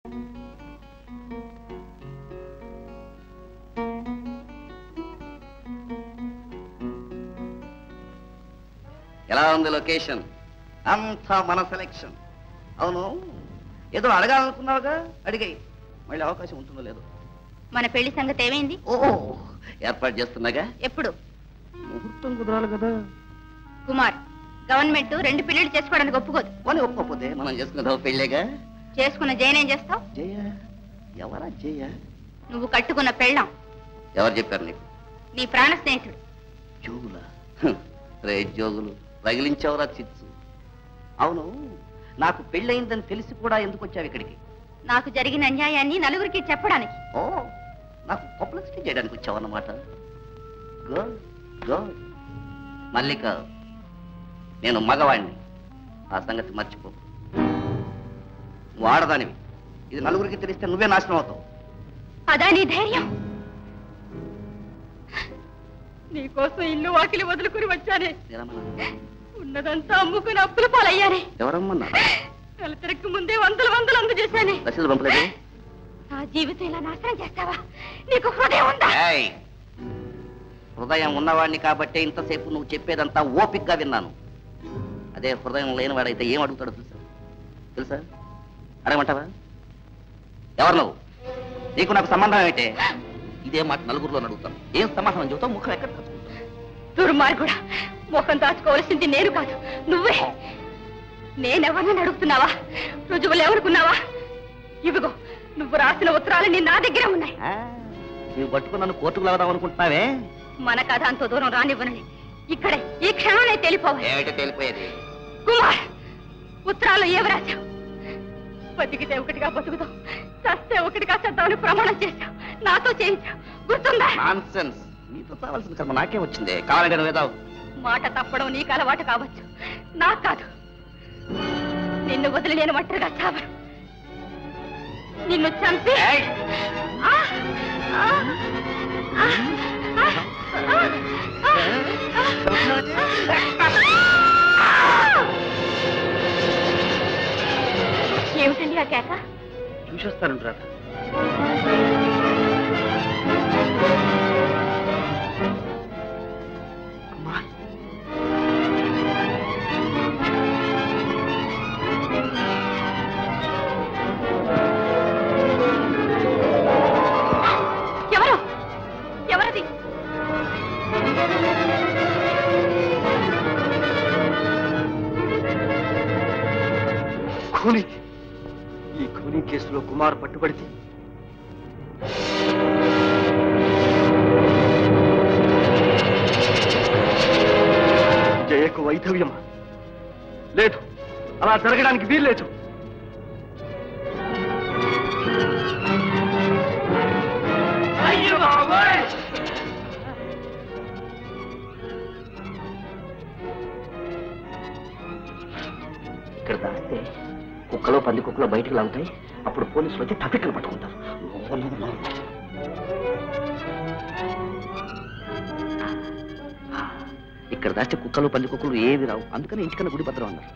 ఎలా ఉంది లొకేషన్? అంతా మన సెలెక్షన్. అవును, ఏదో అడగాలనుకున్నావుగా, అడిగాయి. మళ్ళీ అవకాశం ఉంటుందో లేదో. మన పెళ్లి సంగతి ఏమైంది? ఓ, ఏర్పాటు చేస్తున్నాగా. ఎప్పుడు? ముహూర్తం కుదరాలి కదా. కుమార్, గవర్నమెంట్ 2 పెళ్లిళ్ళు చేసుకోవడానికి ఒప్పుకోదు. అని ఒప్పుకోపోతే మనం చేసుకున్నదో పెళ్ళేగా. చేసుకున్న జయనేం చేస్తావు? జయ? ఎవరా జయ? నువ్వు కట్టుకున్న పెళ్ళాం. ఎవరు చెప్పారు నీకు? నీ ప్రాణ స్నేహితుడు. జోగులా? రే జోగులు, రగిలించావురా చిచ్చు. అవును, నాకు పెళ్ళయిందని తెలిసి కూడా ఎందుకు వచ్చావు ఇక్కడికి? నాకు జరిగిన అన్యాయాన్ని నలుగురికి చెప్పడానికి. ఓ, నాకు పబ్లిసిటీ చేయడానికి వచ్చావన్నమాట. Good good. మల్లిక, నేను మగవాణ్ణి, ఆ సంగతి మర్చిపో. నువ్వు ఆడదానివి, ఇది నలుగురికి తెలిస్తే నువ్వే నాశనం అవుతావు. అదా నీ ధైర్యం? నీకోసం ఇల్లు వాకిలి వదులుకుని వచ్చానే. ఉన్నదంతా అమ్ముకుని అప్పుల పాలయ్యానే. ఎవరమ్మన్నా? నెల తిరక్కు ముందే వందలు అందజేశానే. రసీదు పంపలేదు. నా జీవితం ఇలా నాశనం చేస్తావా? నీకు హృదయం ఉందా? హృదయం ఉన్నవాడిని కాబట్టే ఇంతసేపు నువ్వు చెప్పేదంతా ఓపిక్గా విన్నాను. అదే హృదయం లేనివాడైతే ఏం అడుగుతాడో తెలుసా? అడగమంటావా? ఎవరు నువ్వు? నీకు నాకు సంబంధం ఏంటే? ఇదే మాట నలుగురిలో అడుగుతాను. ఏం సమాధానం చెబుతావు? ముఖం ఎక్కడ దాచుకుంటావు? దుర్మార్గుడా, ముఖం దాచుకోవాల్సింది నేను కాదు, నువ్వే. నేనెవరిని అడుగుతున్నావా? రుజువులు ఎవరుకున్నావా? ఇవిగో, నువ్వు రాసిన ఉత్తరాలు నా దగ్గర ఉన్నాయి. నువ్వు పట్టుకుని నన్ను కోర్టుకు వెళదాం అనుకుంటున్నావే? మన కథ అంత దూరం రానివ్వనని ఇక్కడే ఈ క్షణాన్ని తెలిపోవాలి. ఏమిటి తెలిపోయేది? కుమార్, ఉత్తరాలు ఏమి రాశావు? బతికితే ఒకటిగా బతుకుతావు, చస్తే ఒకటిగా చేద్దామని ప్రమాణం చేశావు, నాతో చేయించావు, గుర్తుందా? నాన్సెన్స్. నీతో కావాల్సిన కర్మ నాకే వచ్చింది. కావాలంటే నువ్వేదావు. మాట తప్పడం నీకు అలవాటు కావచ్చు, నాకు కాదు. నిన్ను వదిలి నేను ఒంటరిగా చావను. నిన్ను చంపి ఏమిటండి ఆ కేక? చూసేస్తాను రాత. ఎవరు? ఎవరది? ఖూనీ. ఈ ఖూనీ కేసులో కుమార్ పట్టుబడితే జయకు వైధవ్యమా? లేదు, అలా జరగడానికి వీల్లేదు. ఇక్కడ దాస్తే కుక్కలో పంది కుక్కలో బయటకు లాగుతాయి. అప్పుడు పోలీసులు వచ్చి టపిక్కలు పట్టుకుంటారు. ఇక్కడ దాస్తే కుక్కలు పంది కుక్కలు ఏవి రావు. అందుకని ఇంటికన్నా గుడి భద్రం అన్నారు.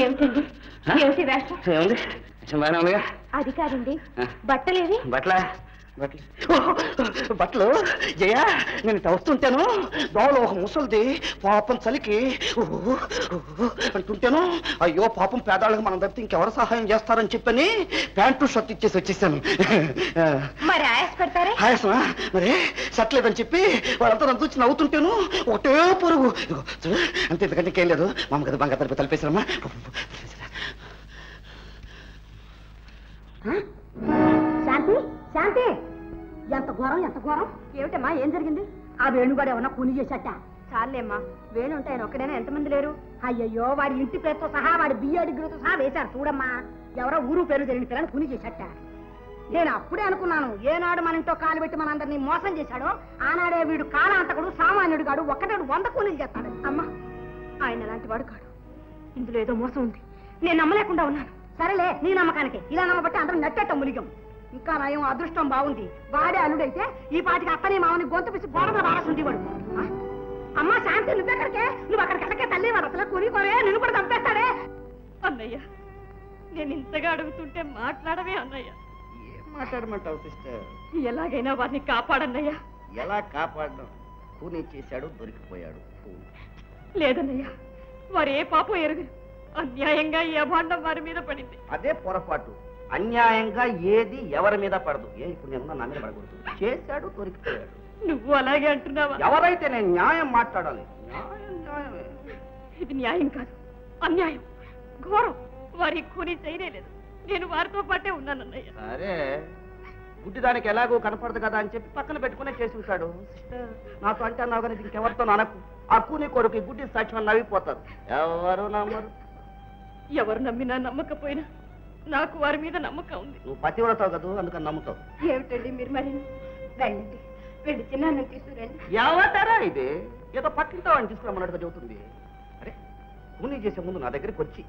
ఏమిటండి? ఏమిటి వేషం? ఏముంది? బాగానే ఉందిగా. అది కాదండి, బట్టలేవి? బట్టలు జయ, నేను ఇట్లా వస్తుంటాను, దోవలో ఒక ముసలిది పాపం చలికి అంటుంటాను. అయ్యో పాపం, పేదాళ్ళకి మనం తప్పితే ఇంకెవరు సహాయం చేస్తారని చెప్పని ప్యాంటు షర్ట్ ఇచ్చేసి వచ్చేసాను. మరి ఆయాస పెడతారే? ఆయాసమా? మరి షర్ట్ లేదని చెప్పి వాళ్ళంతా నన్ను చూసి నవ్వుతుంటాను. ఒకటే పొరుగు అంతే, ఎందుకంటే ఇంకేం లేదు. మా అమ్మ కదా బంగారు తలిపి తలిపేసారమ్మా. శాంతి, శాంతి, ఎంత ఘోరం, ఎంత ఘోరం! ఏమిటమ్మా, ఏం జరిగింది? ఆ వేణుగాడు ఏమన్నా కూని చేశాట? చాలేమ్మా, వేణు ఉంటే ఆయన ఒక్కడైనా ఎంతమంది లేరు? అయ్యయ్యో, వాడి ఇంటి పేరుతో సహా వాడి బియ్య డిగ్రీతో సహా వేశారు చూడమ్మా. ఎవరో ఊరు పేరు తెలియని పిల్లని కూని చేశాట. నేను అప్పుడే అనుకున్నాను, ఏనాడు మన ఇంట్లో కాలు పెట్టి మనందరినీ మోసం చేశాడో ఆనాడే వీడు కాలాంతకుడు, సామాన్యుడు కాడు, ఒక్కటాడు 100 కూలీలు చేస్తాడు. అమ్మా, ఆయన అలాంటి వాడు కాడు. ఇందులో ఏదో మోసం ఉంది, నేను నమ్మలేకుండా ఉన్నాను. సరేలే నీ నమ్మకానికి ఇలా నమ్మబట్టి అందరం నట్టేట ములిగం. ఇంకా నయం అదృష్టం బాగుంది. వాడే అల్లుడైతే ఈ పాటికి అత్తని మామని గొంతు పిసి గోడగా బారసుండేవాడు. అమ్మా శాంతి నువ్వెక్కడికే? నువ్వు అక్కడికెళ్ళకే తల్లి వాడు అసలు కొని కొనే నిన్ను కూడా చంపేస్తాడే. అన్నయ్య నేను ఇంతగా అడుగుతుంటే మాట్లాడవే అన్నయ్య. ఏం మాట్లాడమంటావు సిస్టర్? ఎలాగైనా వారిని కాపాడన్నయ్య. ఎలా కాపాడడం? కూనీ చేశాడు, దొరికిపోయాడు. లేదన్నయ్య, వారు ఏ పాపం ఎరుగరు. అన్యాయంగా ఈ అభాండం వారి మీద పడింది. అదే పొరపాటు. అన్యాయంగా ఏది ఎవరి మీద పడదు. ఇప్పుడు నేను నా మీద పడకూడదు. చేశాడు, దొరికిపోయాడు. నువ్వు అలాగే అంటున్నావా? ఎవరైతే నేను న్యాయం మాట్లాడాలి. ఇది న్యాయం కాదు, అన్యాయం, ఘోరం. వారి కూని చేయలేదు. నేను వారితో పాటే ఉన్నానన్నయ్య. సరే, గుడ్డిదానికి ఎలాగో కనపడదు కదా అని చెప్పి పక్కన పెట్టుకునే చేసి ఉంటాడు. నాతో అంటే అన్నావు కానీ ఇంకెవరితో నాకు ఆ కూని కొడుకు గుడ్డి సాక్ష్యం నవ్విపోతారు. ఎవరు నమ్మరు. ఎవరు నమ్మినా నమ్మకపోయినా నాకు వారి మీద నమ్మకం ఉంది. నువ్వు పతివ్రతావు కదా, అందుకని నమ్ముతావు. ఏమిటండి మీరు మరి? వెళ్ళండి, వెళ్ళి చిన్న తీసుకురండి. ఎవతారా ఇది? ఏదో పక్కింటావు అని తీసుకురమ్మన్నట్టుగా చెబుతుంది. అరే, కూనీ చేసే ముందు నా దగ్గరికి వచ్చి,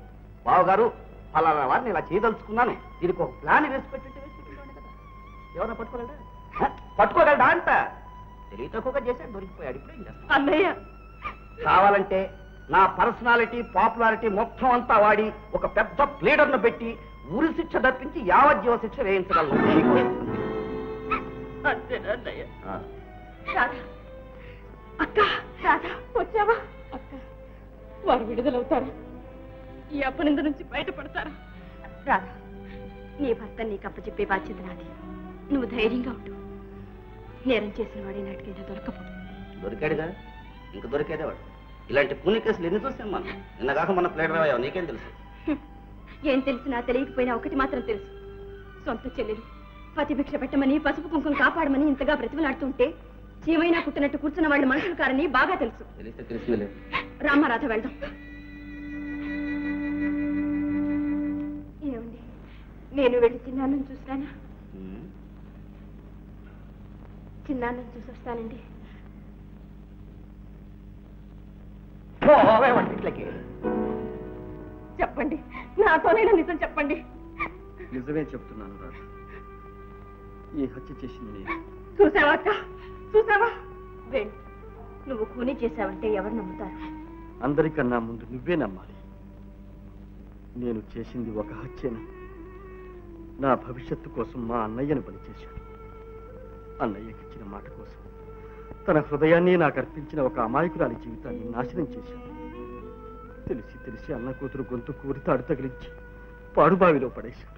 బావగారు ఫలానా వారిని ఇలా చేయదలుచుకున్నాను, దీనికి ఒక ప్లాన్ వేసి పెట్టుంటే కదా. ఎవరైనా పట్టుకోలేడా? పట్టుకోగలడా అంట. తెలివి తక్కువగా చేశాడు, దొరికిపోయాడు. ఇప్పుడు ఏం చేస్తాను? అన్నయ్య కావాలంటే నా పర్సనాలిటీ, పాపులారిటీ మొత్తం అంతా వాడి ఒక పెద్ద ప్లేడర్ను పెట్టి ఉరి శిక్ష తప్పించి యావజ్జీవ శిక్ష వేయించగలను. అంతేనా అన్నయ్య? అక్క రాధా వచ్చావా? అక్క వారు విడుదలవుతారా? ఈ అపనింద నుంచి బయటపడతారా? రాధా, నీ భర్త నీకు అప్పచెప్పే బాధ్యత నాది. నువ్వు ధైర్యంగా ఉండు. నేరం చేసిన వాడే నాటికైనా దొరకపో. దొరికాడుగా, ఇంక దొరికేదేవాడు. ఇలాంటి పుణ్య కేసులు ఎన్ని చూసాం మనం. నిన్న కాక మన ప్లేడర్ అయ్యావు, నీకేం తెలుసు? ఏం తెలిసినా తెలియకపోయినా ఒకటి మాత్రం తెలుసు. సొంత చెల్లెలు పతిభిక్ష పెట్టమని, పసుపు కుంకుమ కాపాడమని ఇంతగా బ్రతిమలాడుతుంటే చీమైనా కుట్టినట్టు కూర్చున్న వాళ్ళు మనుషులు కారని బాగా తెలుసు. తెలిస్తే తెలిసిందిలే. రామారాధ వెళ్దాం. ఏమండి, నేను వెళ్ళి చిన్నాన్నను చూస్తానా? చిన్నాన్నను చూసి వస్తానండి. చెప్పండి, నాతోనైనా నిజం చెప్పండి. నిజమే చెప్తున్నాను రాజు. ఈ హత్య చేసింది నేను. చూసావా అక్క, చూసావా? వేణు, నువ్వు కూని చేశావంటే ఎవరు నమ్ముతారు? అందరికన్నా ముందు నువ్వే నమ్మాలి. నేను చేసింది ఒక హత్యేనా? నా భవిష్యత్తు కోసం మా అన్నయ్యను బలి చేశాను. అన్నయ్యకి ఇచ్చిన మాట కోసం తన హృదయాన్ని నాకు అర్పించిన ఒక అమాయకురాలి జీవితాన్ని నాశనం చేశాను. తెలిసి తెలిసి అన్న కూతురు గొంతు కూరి తాడు తగిలించి పాడుబావిలో పడేశాడు.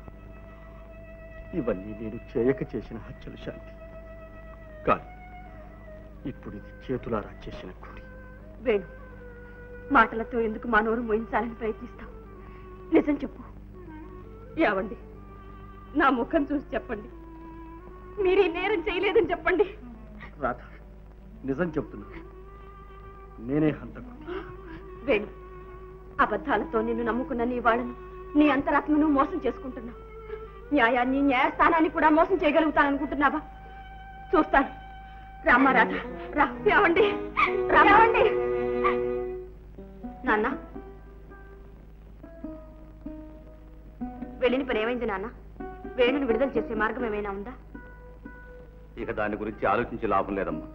ఇవన్నీ నేను చేయక చేసిన హత్యలు శాంతి. కానీ ఇప్పుడు ఇది చేతులారా చేసిన కూలి. వేణు, మాటలతో ఎందుకు మా నోరు మోయించాలని ప్రయత్నిస్తావు? నిజం చెప్పు. ఏవండి, నా ముఖం చూసి చెప్పండి. మీరు ఈ నేరం చేయలేదని చెప్పండి. రాధ, నిజం చెప్తున్నా, నేనే హంతకుడిని. వేణు, అబద్ధాలతో నిన్ను నమ్ముకున్న నీ వాళ్ళను, నీ అంతరాత్మను మోసం చేసుకుంటున్నావు. న్యాయాన్ని, న్యాయస్థానాన్ని కూడా మోసం చేయగలుగుతాననుకుంటున్నావా? చూస్తాను. రామారాధ, రావండి, రావండి. నాన్న, వెళ్ళిన పని ఏమైంది నాన్న? వేణుని విడుదల చేసే మార్గం ఏమైనా ఉందా? ఇక దాని గురించి ఆలోచించే లాభం లేదమ్మా.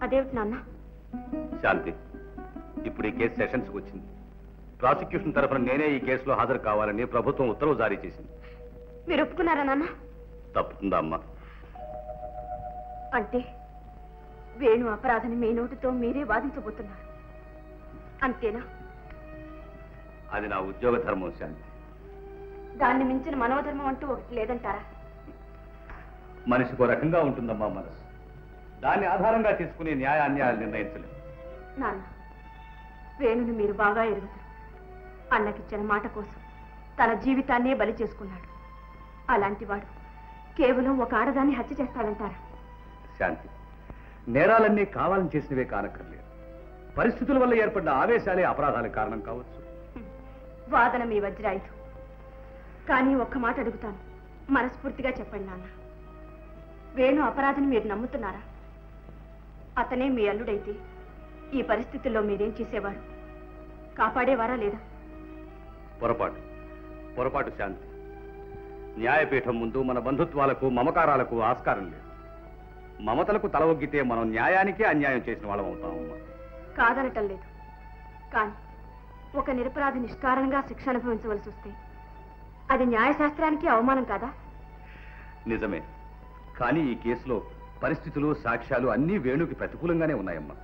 అదేమిటి నాన్న? శాంతి, ఇప్పుడు ఈ కేసు సెషన్స్ కు వచ్చింది. ప్రాసిక్యూషన్ తరఫున నేనే ఈ కేసులో హాజరు కావాలని ప్రభుత్వం ఉత్తర్వు జారీ చేసింది. మీరు ఒప్పుకున్నారా నాన్న? తప్పుతుందా అమ్మా? అంటే వేణు అపరాధని మీ నోటితో మీరే వాదించబోతున్నారు, అంతేనా? అది నా ఉద్యోగ ధర్మం శాంతి. దాన్ని మించిన మనోధర్మం అంటూ ఒకటి లేదంటారా? మనిషికో రకంగా ఉంటుందమ్మా మనసు. దాన్ని ఆధారంగా తీసుకుని న్యాయ అన్యాయాలు నిర్ణయించలేదు. నాన్న, వేణుని మీరు బాగా ఎరుగుతారు. అన్నకిచ్చిన మాట కోసం తన జీవితాన్నే బలి చేసుకున్నాడు. అలాంటి వాడు కేవలం ఒక ఆడదాన్ని హత్య చేస్తాడంటారా? శాంతి, నేరాలన్నీ కావాలని చేసినవే కానక్కర్లేదు. పరిస్థితుల వల్ల ఏర్పడిన ఆవేశాలే అపరాధాలకు కారణం కావచ్చు. వాదన మీ వజ్రాయుధం. కానీ ఒక్క మాట అడుగుతాను, మనస్ఫూర్తిగా చెప్పండి నాన్న. వేణు అపరాధిని మీరు నమ్ముతున్నారా? అతనే మీ అల్లుడైతే ఈ పరిస్థితుల్లో మీరేం చేసేవారు? కాపాడేవారా లేదా? పొరపాటు, పొరపాటు శాంతి. న్యాయపీఠం ముందు మన బంధుత్వాలకు మమకారాలకు ఆస్కారం లేదు. మమతలకు తల ఒగ్గితే మనం న్యాయానికే అన్యాయం చేసిన వాళ్ళం అవుతామమ్మా. కాదనటం లేదు, కానీ ఒక నిరపరాధి నిష్కారణంగా శిక్ష అనుభవించవలసి వస్తే అది న్యాయశాస్త్రానికి అవమానం కాదా? నిజమే, కానీ ఈ కేసులో పరిస్థితులు సాక్ష్యాలు అన్నీ వేణుకి ప్రతికూలంగానే ఉన్నాయమ్మా.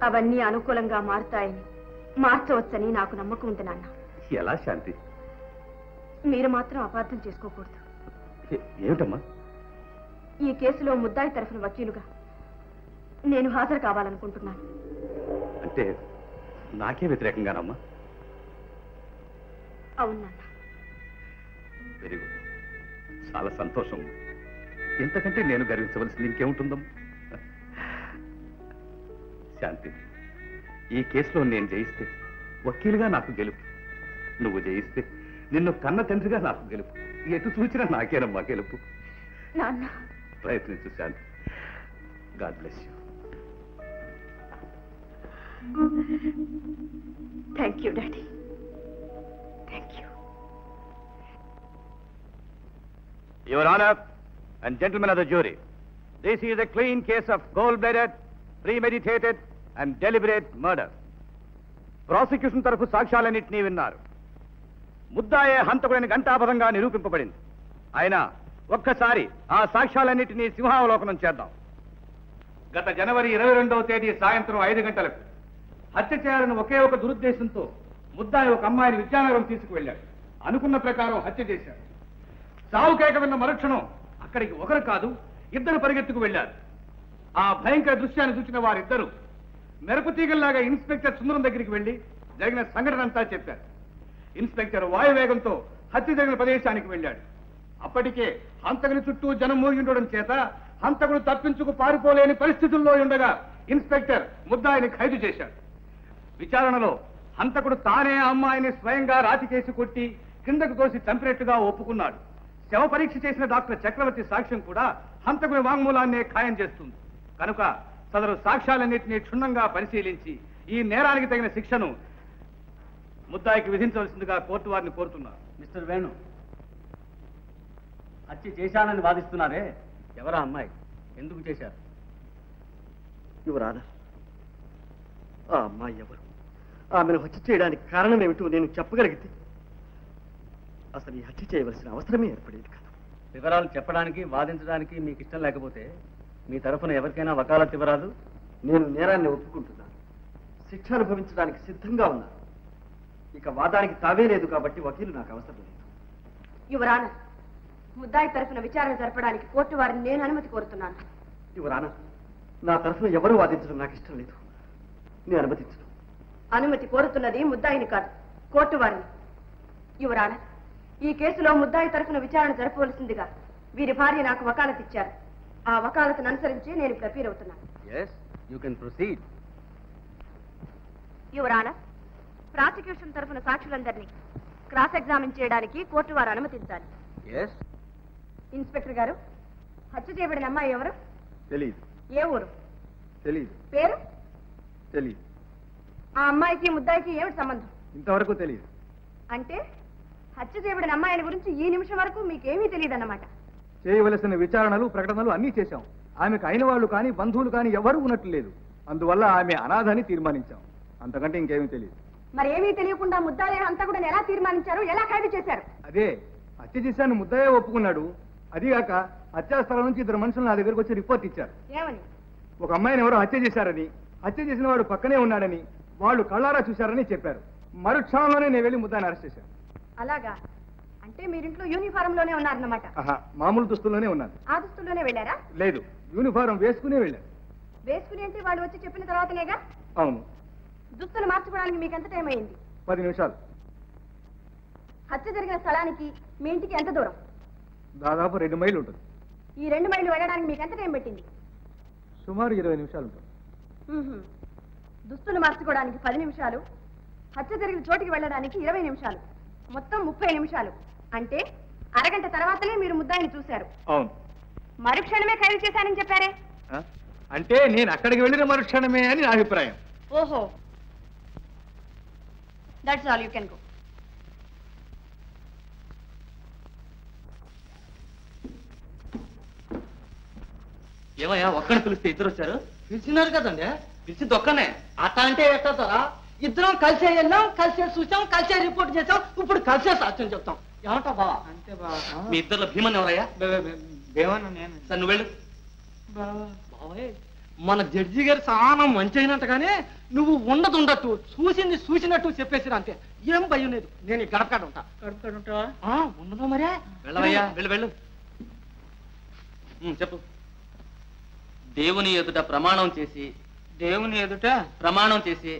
అవన్నీ అనుకూలంగా మారుతాయని, మార్చవచ్చని నాకు నమ్మకం ఉంది నాన్న. ఎలా శాంతి? మీరు మాత్రం అపార్థం చేసుకోకూడదు. ఏమిటమ్మా? ఈ కేసులో ముద్దాయి తరఫున వకీలుగా నేను హాజరు కావాలనుకుంటున్నాను. అంటే నాకే వ్యతిరేకంగానమ్మా? అవును నాన్న. వెరీ గుడ్, చాలా సంతోషం. ఇంతకంటే నేను గర్వించవలసింది ఇంకేముంటుందమ్మా? శాంతి, ఈ కేసులో నేను జయిస్తే వకీలుగా నాకు గెలుపు, నువ్వు జయిస్తే నిన్ను కన్న తండ్రిగా నాకు గెలుపు. ఎటు చూసినా నాకేనమ్మా గెలుపు. నాన్న, ప్రయత్నించు Shanti. God bless you. Thank you daddy, thank you. Your Honor and gentlemen of the jury, this is a clean case of cold-blooded, premeditated and deliberate murder. Prosecution తరఫు సాక్ష్యాలన్నింటినీ విన్నారు. ముద్దాయే హంతకుడని ఘంటాపథంగా నిరూపింపబడింది. అయినా ఒక్కసారి ఆ సాక్ష్యాలన్నింటినీ సింహావలోకనం చేద్దాం. గత జనవరి 22వ తేదీ సాయంత్రం 5 గంటలకు హత్య చేయాలని ఒకే ఒక దురుద్దేశంతో ముద్దాయి ఒక అమ్మాయిని విద్యానగరం తీసుకువెళ్ళాడు. అనుకున్న ప్రకారం హత్య చేశాడు. సావు కేక విన్న మరుక్షణం అక్కడికి ఒకరు కాదు, 2 పరిగెత్తుకు వెళ్లారు. ఆ భయంకర దృశ్యాన్ని చూసిన వారిద్దరూ మెరుపుతీగల్లాగా ఇన్స్పెక్టర్ సుందరం దగ్గరికి వెళ్లి జరిగిన సంఘటన అంతా చెప్పారు. ఇన్స్పెక్టర్ వాయువేగంతో హత్య జరిగిన ప్రదేశానికి వెళ్ళాడు. అప్పటికే హంతకుని చుట్టూ జనం మూగి ఉండడం చేత హంతకుడు తప్పించుకు పారిపోలేని పరిస్థితుల్లో ఉండగా ఇన్స్పెక్టర్ ముద్దాయిని ఖైదు చేశాడు. విచారణలో హంతకుడు తానే ఆ అమ్మాయిని స్వయంగా రాతికేసి కొట్టి కిందకు తోసి చంపినట్టుగా ఒప్పుకున్నాడు. శవ పరీక్ష చేసిన డాక్టర్ చక్రవర్తి సాక్ష్యం కూడా హంతకుని వాంగ్మూలాన్నే ఖాయం చేస్తుంది. కనుక సదరు సాక్ష్యాలన్నింటినీ క్షుణ్ణంగా పరిశీలించి ఈ నేరానికి తగిన శిక్షను ముద్దాయికి విధించవలసిందిగా కోర్టు వారిని కోరుతున్నారు. మిస్టర్ వేణు, హత్య చేశానని వాదిస్తున్నారే, ఎవరా అమ్మాయి, ఎందుకు చేశారు? యువరానా, ఆ అమ్మాయి ఎవరు, ఆమెను హత్య చేయడానికి కారణం ఏమిటో నేను చెప్పగలిగితే అసలు ఈ హత్య చేయవలసిన అవసరమే ఏర్పడేది కాదు. వివరాలు చెప్పడానికి వాదించడానికి మీకు ఇష్టం లేకపోతే మీ తరఫున ఎవరికైనా వకాలత్ ఇవ్వరాదు. నేను నేరాన్ని ఒప్పుకుంటున్నాను, శిక్ష అనుభవించడానికి సిద్ధంగా ఉన్నాను. ఇక వాదానికి తావే లేదు కాబట్టి వకీలు నాకు అవసరం లేదు. యువరానా, ముద్దాయి తరఫున విచారణ జరపడానికి కోర్టు వారిని నేను అనుమతి కోరుతున్నాను. యువరానా, నా తరఫున ఎవరు వాదించడం నాకు ఇష్టం లేదు, నేను అనుమతించను. అనుమతి కోరుతున్నది ముద్దాయిని కాదు, కోర్టు వారిని. యువరానా, ఈ కేసులో ముద్దాయి తరఫున విచారణ జరపవలసిందిగా వీరి భార్య నాకు వకాలత్ ఇచ్చారు. ఆ వకాలతను అనుసరించి నేను ప్రపీర్ అవుతున్నాను. Yes, you can proceed. యువరానా, ప్రాసిక్యూషన్ తరఫున సాక్షులందరినీ క్రాస్ ఎగ్జామిన్ చేయడానికి కోర్టు వారు అనుమతించాలి. Yes. ఇన్స్పెక్టర్ గారు, హత్య చేయబడిన అమ్మాయి ఎవరు? తెలీదు. ఏ ఊరు? తెలీదు. పేరు? తెలీదు. ఆ అమ్మాయికి ముద్దాయికి ఏమిటి సంబంధం? ఇంతవరకు తెలీదు. అంటే హత్య చేయబడిన అమ్మాయిని గురించి ఈ నిమిషం వరకు మీకేమీ తెలియదన్నమాట. చేయవలసిన విచారణలు ప్రకటనలు అన్నీ చేశాం. ఆమెకు అయిన వాళ్ళు కానీ బంధువులు కానీ ఎవరూ ఉన్నట్లు లేదు. అందువల్ల ఆమె అనాథని తీర్మానించాం. అంతకంటే ఇంకేమీ తెలియదు. మరి ఏమీ తెలియకుండా ముద్దాయి హంతకుడిని ఎలా తీర్మానించారు, ఎలా ఖైదు చేశారు? అదే హత్య చేశాను ముద్దయ్య ఒప్పుకున్నాడు. అదిగాక హత్యాస్థలం నుంచి 2 మనుషులు నా దగ్గరకు వచ్చి రిపోర్ట్ ఇచ్చారు. ఏమని? ఒక అమ్మాయిని ఎవరో హత్య చేశారని, హత్య చేసిన వాడు పక్కనే ఉన్నాడని, వాళ్ళు కళ్ళారా చూశారని చెప్పారు. మరుక్షణంలోనే నేను వెళ్ళి ముద్దాయిని అరెస్ట్ చేశాను. అలాగా? అంటే మీరింట్లో యూనిఫారం లోనే ఉన్నారన్నమాట. మామూలు దుస్తుల్లోనే ఉన్నాను. ఆ దుస్తుల్లోనే వెళ్ళారా? లేదు, యూనిఫారం వేసుకునే వెళ్ళాను. వేసుకుని అంటే వాళ్ళు వచ్చి చెప్పిన తర్వాతనేగా? అవును. దుస్తులు మార్చుకోవడానికి మీకు ఎంత టైం అయింది? 10 నిమిషాలు. హత్య జరిగిన స్థలానికి మీ ఇంటికి ఎంత దూరం? దాదాపు 2 మైళ్ళు ఉంటుంది. ఈ 2 మైళ్ళు వెళ్ళడానికి మీకు ఎంత టైం పట్టింది? సుమారు 20 నిమిషాలు ఉంటుంది. దుస్తులు మార్చుకోవడానికి 10 నిమిషాలు, హత్య జరిగిన చోటికి వెళ్ళడానికి 20 నిమిషాలు, మొత్తం 30 నిమిషాలు. అంటే అరగంట తర్వాతనే మీరు ముద్దాయిని చూశారు. అవును. మరుక్షణమే ఖైదు చేశానని చెప్పారే? అంటే నేను అక్కడికి వెళ్ళిన మరుక్షణమే అని నా అభిప్రాయం. ఓహో, that's all, you can go. ఏమయ్యా ఒక్కడిని పిలిస్తే ఇద్దరు వచ్చారు? పిలిచినారు కదండి. పిలిచింది ఒక్కనే. అట్ట అంటే ఎట్టారా? ఇద్దరం కలిసే వెళ్ళాం, కలిసే చూసాం, కలిసే రిపోర్ట్ చేసాం, ఇప్పుడు కలిసే సాక్ష్యం చెప్తాం. ఏమంటావు బావా? అంతే బావా. మీ ఇద్దరు భీమన్ ఎవరయ్యా? భీమన్న నేను. సార్ నువ్వు వెళ్ళు. బావే, మన జడ్జి గారు చాలా మంచి అయినట్టుగానే నువ్వు ఉండదు చూసింది చూసినట్టు చెప్పేసిరా అంతే. ఏం భయం లేదు. నేను ఈ గడపకాడ ఉంటా. గడపకాడ ఉంటావా? ఉండదు మరే. వెళ్ళవయ్యా, వెళ్ళు వెళ్ళు. చెప్పు. దేవుని ఎదుట ప్రమాణం చేసి, దేవుని ఎదుట ప్రమాణం చేసి,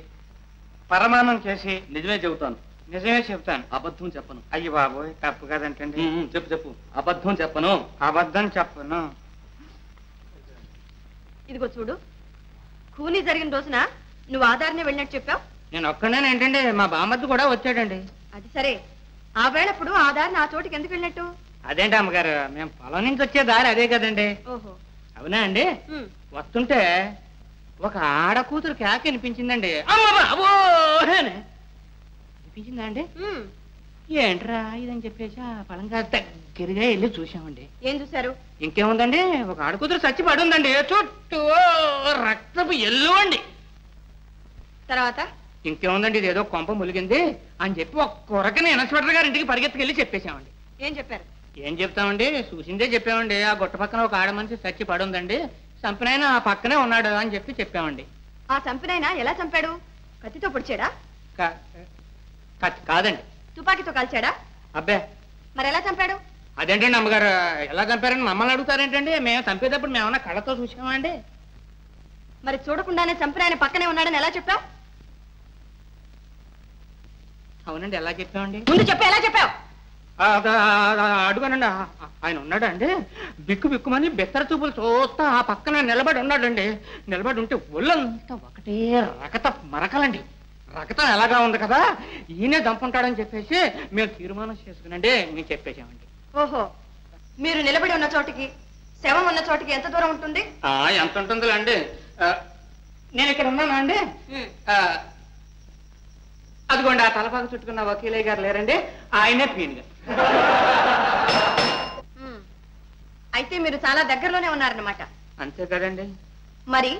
పరమాణం చేసి నిజమే చెబుతాను. నిజమే చెప్తాను. అబద్ధం చెప్పను. అయ్యి బాబోయ్, తప్పు కదంటండి. చెప్పు చెప్పు. అబద్ధం చెప్పను. అబద్ధం చెప్పను. ఇదిగో చూడు, కూలీ జరిగిన రోజున నువ్వు ఆధారనే వెళ్ళినట్టు చెప్పావు. నేను ఒక్కనే ఏంటండి, మా బామ్మద్దు కూడా వచ్చాడండి. అది సరే, ఆ వేళప్పుడు ఆ దారిని ఆ చోటుకి ఎందుకు వెళ్ళినట్టు? అదేంటి అమ్మగారు, మేము పొలం నుంచి వచ్చే దారి అదే కదండి. ఓహో, అవునా అండి? వస్తుంటే ఒక ఆడ కూతురు కేక వినిపించిందండి. అమ్మ బాబో వినిపించిందా అండి? ఏంట్రా ఇదని చెప్పేసి ఆ పొలంగా దగ్గరగా వెళ్ళి చూసామండి. ఏం చూశారు? ఇంకేముందండి, ఒక ఆడ కూతురు చచ్చి పడుందండి. చుట్టూ రక్తపు ఎల్లు అండి. తర్వాత ఇంకేముందండి, ఇదేదో కొంప ములిగింది అని చెప్పి ఒక కొరకని ఇన్స్పెక్టర్ గారి ఇంటికి పరిగెత్తుకెళ్ళి చెప్పేశామండి. ఏం చెప్పారు? ఏం చెప్తామండి, చూసిందే చెప్పామండి. ఆ గుట్ట పక్కన ఒక ఆడ మనిషి చచ్చి పడుందండి, చంపినైనా ఆ పక్కనే ఉన్నాడు అని చెప్పామండి. ఆ చంపినైనా ఎలా చంపాడు? కత్తితో పొడిచాడా? కాదండి. తుపాకీతో కాల్చాడా? అబ్బే, మరి ఎలా చంపాడు? అదేంటండి అమ్మగారు, ఎలా చంపారని మమ్మల్ని అడుగుతారేంటండి? మేము చంపేటప్పుడు మేమన్నా కళ్ళతో చూసామా అండి? మరి చూడకుండానే చంపిన ఆయన పక్కనే ఉన్నాడని ఎలా చెప్పావు? అవునండి, ఎలా చెప్పామండి? ముందు చెప్పి ఎలా చెప్పావు? అడుగానండి, ఆయన ఉన్నాడండి. బిక్కు బిక్కుమని బెత్తర చూపులు చూస్తా ఆ పక్కన నిలబడి ఉన్నాడండి. నిలబడి ఉంటే ఒళ్ళంతా ఒకటే రకత మరకలండి. రకతం ఎలాగా ఉంది కదా, ఈయనే దంపుంటాడని చెప్పేసి మేము తీర్మానం చేసుకునండి మేము చెప్పేసామండి. ఓహో, మీరు నిలబడి ఉన్న చోటికి శవం ఉన్న చోటికి ఎంత దూరం ఉంటుంది? ఎంత ఉంటుందిలే అండి. నేను ఇక్కడ ఉన్నానా అండి? అదిగోండి, ఆ తలపాక చుట్టుకున్న వకీలయ్య గారు లేరండి, ఆయనే పీనుగా. అయితే మీరు చాలా దగ్గరలోనే ఉన్నారన్నమాట. అంతే కదండి. మరి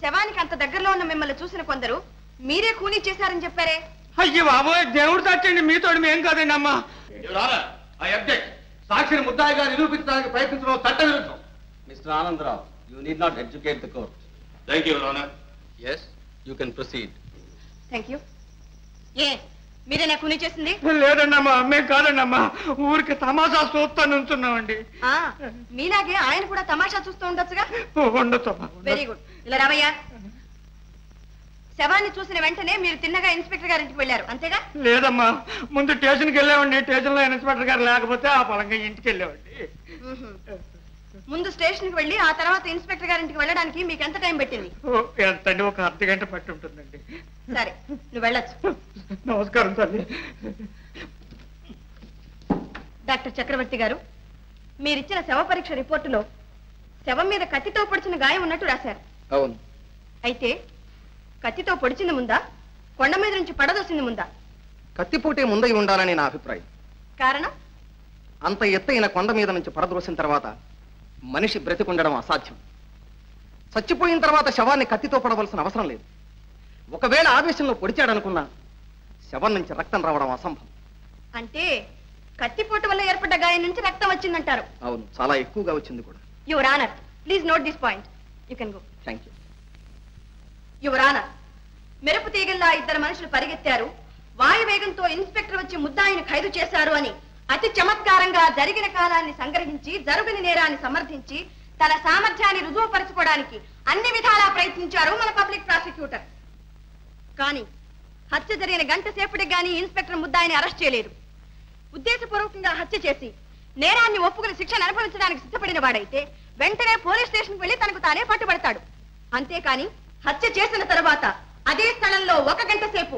శవానికి అంత దగ్గరలో ఉన్న మిమ్మల్ని చూసిన కొందరు మీరే కూనీ చేశారని చెప్పారే? అయ్యో బాబోయ్, దేవుడు సాక్షండి, మీతోడు మేం కాదండి అమ్మా. సాక్షిని ముద్దాయిగా నిరూపించడానికి ప్రయత్నించడం చట్టవిరుద్ధం. Mister Anandarao, you need not educate the court. Thank you your honour. yes, you can proceed. Thank you. ఏ మీరేనా కూనీ చేసింది? లేదండి అమ్మా, మేం కాదండి అమ్మా, ఊరికి తమాషా చూస్తా నుంచున్నామండి. మీలాగే ఆయన కూడా తమాషా చూస్తూ ఉండొచ్చుగా. ఉండొచ్చు. Very good. ఇలా రావయ్యా. శవాన్ని చూసిన వెంటనే మీరు తిన్నగా ఇన్స్పెక్టర్ గారింటికి వెళ్ళారు, అంతేగా? లేదమ్మా, ముందు స్టేషన్కి వెళ్ళామండి. స్టేషన్ లో ఇన్స్పెక్టర్ గారు లేకపోతే ఆ పొలంగా ఇంటికి వెళ్ళామండి. ముందు స్టేషన్ కి వెళ్ళి ఆ తర్వాత ఇన్స్పెక్టర్ గారింటికి వెళ్ళడానికి మీకు ఎంత టైం పెట్టింది? ఎంతండి, ఒక అర్ధగంట పట్టి ఉంటుందండి. సరే, నువ్వు వెళ్ళొచ్చు. నమస్కారం తల్లి. డాక్టర్ చక్రవర్తి గారు, మీరిచ్చిన శవ పరీక్ష రిపోర్టులో శవం మీద కత్తితో పొడిచిన గాయం ఉన్నట్టు రాశారు. అవును. అయితే కత్తితో పొడిచింది ముందా, కొండ మీద నుంచి పడదోసింది ముందా? కత్తిపోటే ముందై ఉండాలని నా అభిప్రాయం. కారణం? అంత ఎత్తైన కొండ మీద నుంచి పడద్రోసిన తర్వాత మనిషి బ్రతికుండడం అసాధ్యం. చచ్చిపోయిన తర్వాత శవాన్ని కత్తితో పడవలసిన అవసరం లేదు. ఒకవేళ ఆవేశంలో పొడిచాడనుకున్నా శవం నుంచి రక్తం రావడం అసంభవం. అంటే కత్తిపోటు వల్ల ఏర్పడ్డ గాయం నుంచి రక్తం వచ్చిందంటారు? అవును, చాలా ఎక్కువగా వచ్చింది కూడా. Your honour, please note this point. You can go. Thank you. Your honour, మెరుపు తీగల్లా ఇద్దరు మనుషులు పరిగెత్తారు, వాయువేగంతో ఇన్స్పెక్టర్ వచ్చి ముద్దాయిని ఖైదు చేశారు అని అతి చమత్కారంగా జరిగిన కాలాన్ని సంగ్రహించి జరుగుని నేరాన్ని సమర్థించి తన సామర్థ్యాన్ని రుజువుపరచుకోవడానికి అన్ని విధాలా ప్రయత్నించారు మన పబ్లిక్ ప్రాసిక్యూటర్. కానీ హత్య జరిగిన గంట సేపటికి గానీ ఇన్స్పెక్టర్ ముద్దాయిని అరెస్ట్ చేయలేదు. ఉద్దేశపూర్వకంగా హత్య చేసి నేరాన్ని ఒప్పుకుని శిక్షను అనుభవించడానికి సిద్ధపడిన వాడైతే వెంటనే పోలీస్ స్టేషన్కి వెళ్లి తనకు తానే పట్టుబడతాడు. అంతేకాని హత్య చేసిన తర్వాత అదే స్థలంలో 1 గంట సేపు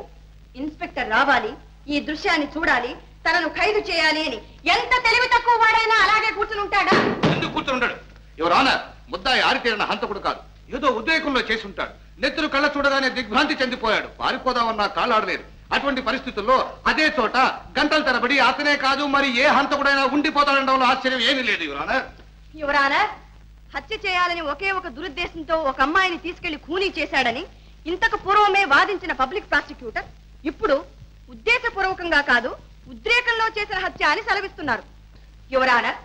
ఇన్స్పెక్టర్ రావాలి, ఈ దృశ్యాన్ని చూడాలి, తనను ఖైదు చేయాలి అని ఎంత తెలివి తక్కువ వాడైనా అలాగే కూర్చుని ఉంటాడా? ఎందుకు కూర్చుని ఉంటాడు? యువర్ ఆనర్, ముద్దాయి ఆరితేరిన హంతకుడు కాదు, ఏదో ఉద్రేకంలో చేసి ఉంటాడు. నెత్తులు కళ్ళ చూడగానే దిగ్భ్రాంతి చెందిపోయాడు. పారిపోదామన్నా కాళ్ళాడలేదు. అటువంటి పరిస్థితుల్లో అదే చోట గంటల తరబడి అతనే కాదు మరి ఏ హంతకుడైనా ఉండిపోతాడనడంలో ఆశ్చర్యం ఏమీ లేదు. Your honour. యువర్ ఆనర్, హత్య చేయాలని ఒకే ఒక దురుద్దేశంతో ఒక అమ్మాయిని తీసుకెళ్లి ఖూనీ చేశాడని ఇంతకు పూర్వమే వాదించిన పబ్లిక్ ప్రాసిక్యూటర్ ఇప్పుడు ఉద్దేశపూర్వకంగా కాదు ఉద్రేకంలో చేసిన హత్య అని సెలవిస్తున్నారు. యువరానర్,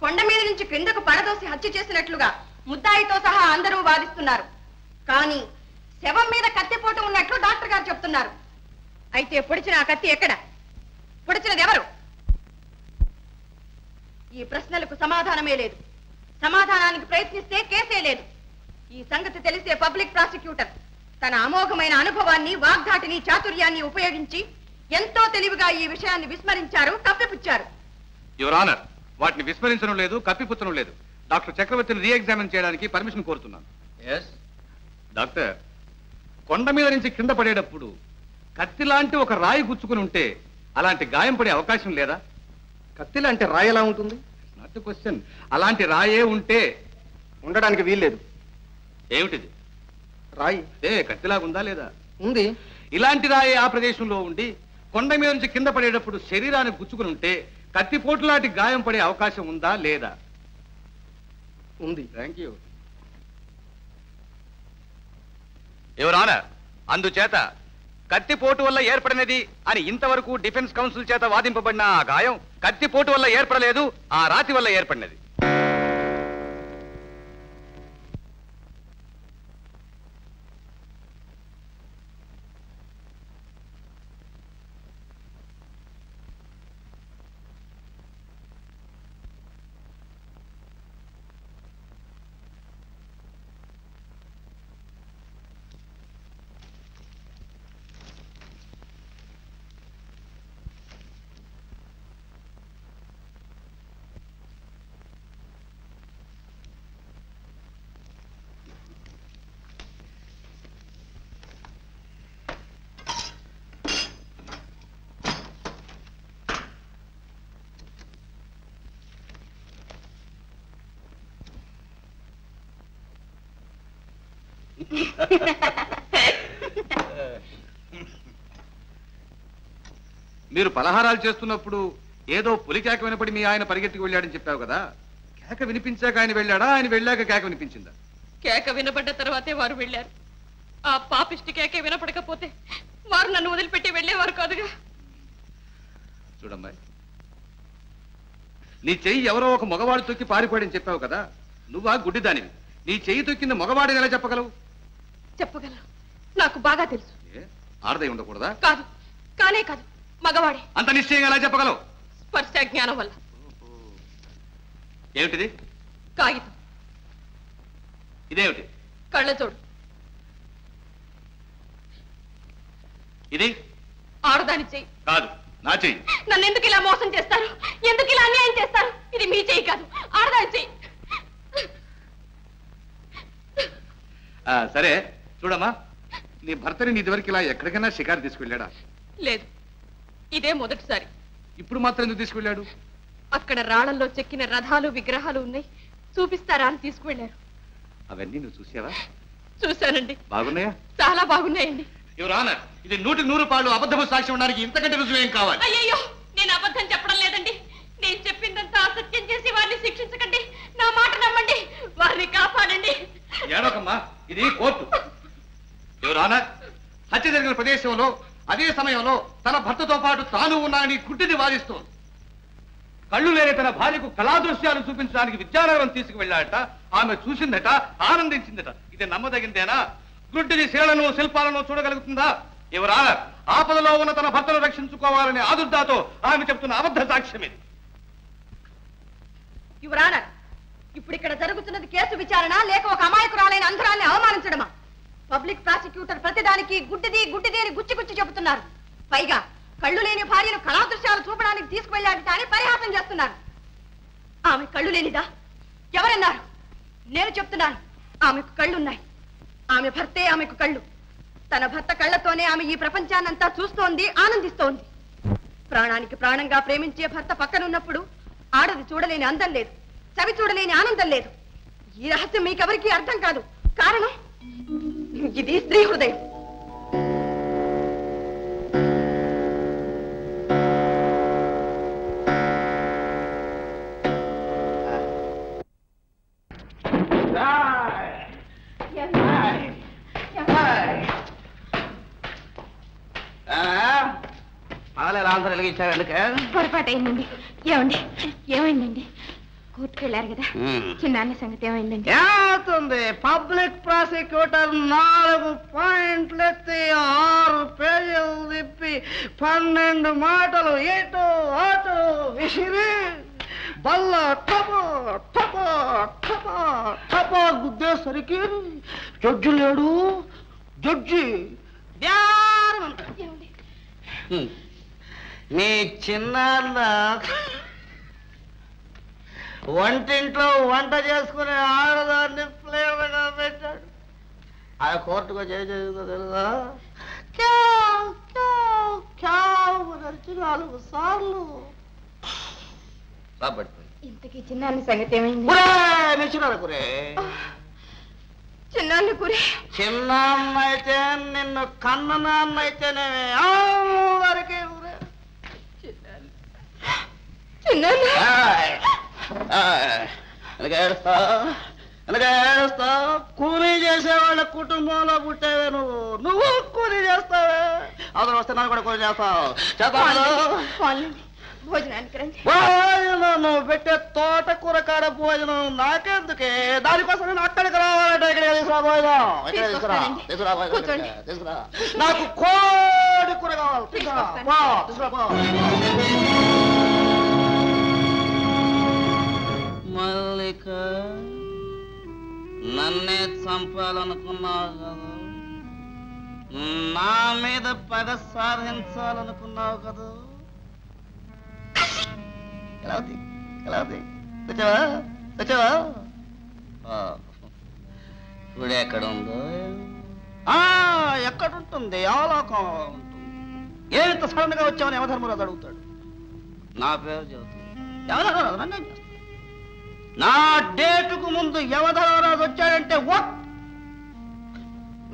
కొండ మీద నుంచి క్రిందకు పడదోసి హత్య చేసినట్లుగా ముద్దాయితో సహా అందరూ వాదిస్తున్నారు. కానీ శవం మీద కత్తిపోటు ఉన్నట్లు డాక్టర్ గారు చెప్తున్నారు. అయితే పొడిచిన ఆ కత్తి ఎక్కడ? పొడిచినది ఎవరు? ఈ ప్రశ్నలకు సమాధానమే లేదు. సమాధానానికి ప్రయత్నిస్తే కేసే లేదు. ఈ సంగతి తెలిసే పబ్లిక్ ప్రాసిక్యూటర్ తన అమోఘమైన అనుభవాన్ని, వాగ్ధాటిని, చాతుర్యాన్ని ఉపయోగించి ఎంతో తెలివిగా ఈ విషయాన్ని విస్మరించారు, కప్పిపుచ్చారు. యువర్ ఆనర్, వాటిని విస్మరించడం లేదు, కప్పిపుచ్చడం లేదు. డాక్టర్ చక్రవర్తిని రీఎగ్జామిన్ చేయడానికి పర్మిషన్ కోరుతున్నాను. డాక్టర్, కొండ మీద నుంచి కింద పడేటప్పుడు కత్తి లాంటి ఒక రాయి గుచ్చుకుని ఉంటే అలాంటి గాయం పడే అవకాశం లేదా? కత్తి లాంటి రాయి ఎలా ఉంటుంది? Not question. అలాంటి రాయే ఉంటే ఉండడానికి వీల్లేదు. ఏమిటిది? రాయి కత్తిలాగుందా లేదా? ఉంది. ఇలాంటి రాయి ఆ ప్రదేశంలో ఉండి కొండ మీద నుంచి కింద పడేటప్పుడు శరీరానికి గుచ్చుకుని ఉంటే కత్తిపోటు లాంటి గాయం పడే అవకాశం ఉందా లేదా? ఉంది. Thank you your honour. అందుచేత కత్తిపోటు వల్ల ఏర్పడినది అని ఇంతవరకు డిఫెన్స్ కౌన్సిల్ చేత వాదింపబడిన ఆ గాయం కత్తిపోటు వల్ల ఏర్పడలేదు, ఆ రాతి వల్ల ఏర్పడినది. మీరు పలహారాలు చేస్తున్నప్పుడు ఏదో పులి కేక వినపడి మీ ఆయన పరిగెత్తికి వెళ్ళాడని చెప్పావు కదా. కేక వినిపించాక ఆయన వెళ్ళాడా, ఆయన వెళ్ళాక కేక వినిపించిందా? కేక వినపడ్డ తర్వాతే వారు వెళ్ళారు. ఆ పాపిష్టి కేకే వినపడకపోతే వారు నన్ను వదిలిపెట్టి వెళ్ళేవారు కాదుగా. చూడమ్మాయి, నీ చెయ్యి ఎవరో ఒక మగవాడు తొక్కి పారిపోయాడని చెప్పావు కదా. నువ్వా గుడ్డిదానివి. నీ చెయ్యి తొక్కింది మగవాడిని ఎలా చెప్పగలవు? చెప్పగలను, నాకు బాగా తెలుసు. ఆడదై ఉండకూడదా? కాదు, కానే కాదు, మగవాడే. అంత నిశ్చయంగా ఎలా చెప్పగలవు? స్పర్శ జ్ఞానం వల్ల. ఏమిటిది? కాగితం. ఇదేమిటి? కళ్ళజోడు. ఇది ఆడదాని చెయ్యి. కాదు, నా చెయ్యి. నన్ను ఎందుకు ఇలా మోసం చేస్తారు? ఎందుకు ఇలా అన్యాయం చేస్తారు? ఇది మీ చెయ్యి కాదు, ఆడదాని చెయ్యి. సరే చూడమ్మా, నీ భర్తని నీ ఇదివరకు ఇలా ఎక్కడికైనా షికారు తీసుకెళ్ళాడా? లేదు, ఇదే మొదటిసారి. ఇప్పుడు మాత్రం ఎందుకు తీసుకెళ్ళాడు? అక్కడ రాళ్లలో చెక్కిన రథాలు, విగ్రహాలు ఉన్నాయి, చూపిస్తారా అని తీసుకువెళ్ళారు. అవన్నీ నువ్వు చూసావా? చూశానండి. బాగున్నాయా? చాలా బాగున్నాయండి. యువర్ ఆనర్, ఇది 100% అబద్ధపు సాక్ష్యం ఉండడానికి ఇంతకంటే రుజువు ఏం కావాలి? అయ్యయ్యో, నేను అబద్ధం చెప్పడం లేదండి. నేను చెప్పిందంతా అసత్యం చేసి వారిని శిక్షించకండి. నా మాట నమ్మండి, వారిని కాపాడండి. ఏడోకమ్మా, ఇది కోర్టు. యువర్ ఆనర్, హత్య జరిగిన ప్రదేశంలో అదే సమయంలో తన భర్తతో పాటు తాను ఉన్నానని గుడ్డిని వాదిస్తోంది. కళ్ళు లేని తన భార్యకు కళాదృశ్యాలు చూపించడానికి విద్యానగరం తీసుకువెళ్ళాడట. ఆమె చూసిందట, ఆనందించిందట. ఇది నమ్మదగిందేనా? గుడ్డిని శిలను, శిల్పాలను చూడగలుగుతుందా? యువర్ ఆనర్, ఆపదలో ఉన్న తన భర్తను రక్షించుకోవాలనే ఆదుర్దాతో ఆమె చెప్తున్న అబద్ధ సాక్ష్యం ఇది. యువర్ ఆనర్, ఇప్పుడు ఇక్కడ జరుగుతున్నది కేసు విచారణ లేక ఒక అమాయకురాలైన అంధరాన్ని అవమానించడమా? పబ్లిక్ ప్రాసిక్యూటర్ ప్రతిదానికి గుడ్డిది గుడ్డిది అని గుచ్చి చెబుతున్నారు. పైగా కళ్ళు లేని భార్యను కళాదృశ్యాలు చూపడానికి తీసుకువెళ్ళాడట అని పరిహాసం చేస్తున్నారు. ఆమె కళ్ళు లేనిదా? ఎవరన్నారు? నేను చెప్తున్నాను, ఆమెకు కళ్ళున్నాయి. ఆమె భర్తే ఆమెకు కళ్ళు. తన భర్త కళ్ళతోనే ఆమె ఈ ప్రపంచాన్నంతా చూస్తోంది, ఆనందిస్తోంది. ప్రాణానికి ప్రాణంగా ప్రేమించే భర్త పక్కనున్నప్పుడు ఆడది చూడలేని అందం లేదు, చవి చూడలేని ఆనందం లేదు. ఈ రహస్యం మీకెవరికీ అర్థం కాదు. కారణం ఇది స్త్రీ హృదయం. లాంతర్ వెలిగించావు ఎందుకే? పొరపాటు అయిందండి. ఏమండి ఏమైందండి? కోర్టుకు వెళ్ళారు కదా, చిన్నాన్న సంగతి ఏమైందండి? ఏమవుతుంది? పబ్లిక్ ప్రాసిక్యూటర్ 4 పాయింట్లు ఎత్తి 6 పేజీలు తిప్పి 12 మాటలు ఇటు అటు విసిరి బల్ల టపా టపా టపా టపా గుద్దేసరికి జడ్జి లేడు, జడ్జి మీ చిన్నాన్న వంటింట్లో వంట చేసుకునే ఆడదాన్ని ప్లేయర్గా పెట్టాడు. ఆ కోర్టుకు చేసిందో తెలుసా? 4 సార్లు ఇంతకీ చిన్నాన్న సంగతి ఏమైంది? మిచ్చినారు చిన్నాన్న కురే చిన్నాన్న అయితే నిన్ను కన్న నాన్న అయితేనేమే అందరికీ కూలీ చేసేవాళ్ళ కుటుంబంలో పుట్టేవే నువ్వు కూలీ చేస్తావే. అవసరం వస్తే నన్ను కూడా కూలీ చేస్తావు. భోజనం నువ్వు పెట్టే తోటకూర కాడ భోజనం నాకెందుకే? దానికోసం నేను అక్కడికి రావాలంటే ఇక్కడ తీసుకురా భోజనం, ఇక్కడ తీసుకురా తీసుకురా. నాకు కోడి కూర కావాలి, తీసుకురా. మల్లిక, నన్నే చంపాలనుకున్నావు కదా, నా మీద పగ సాధించాలనుకున్నావు కదా. ఇప్పుడు ఎక్కడుందో? ఎక్కడుంటుంది? అవలోకం ఉంటుంది. ఏంత సడన్ గా వచ్చామని యమధర్మరాజు అడుగుతాడు. నా పేరు చెబుతుంది. యమధర్మరాజు నన్నేం చేస్తాడు? నా డేటుకు ముందు యమధర్మరాజు వచ్చాడంటే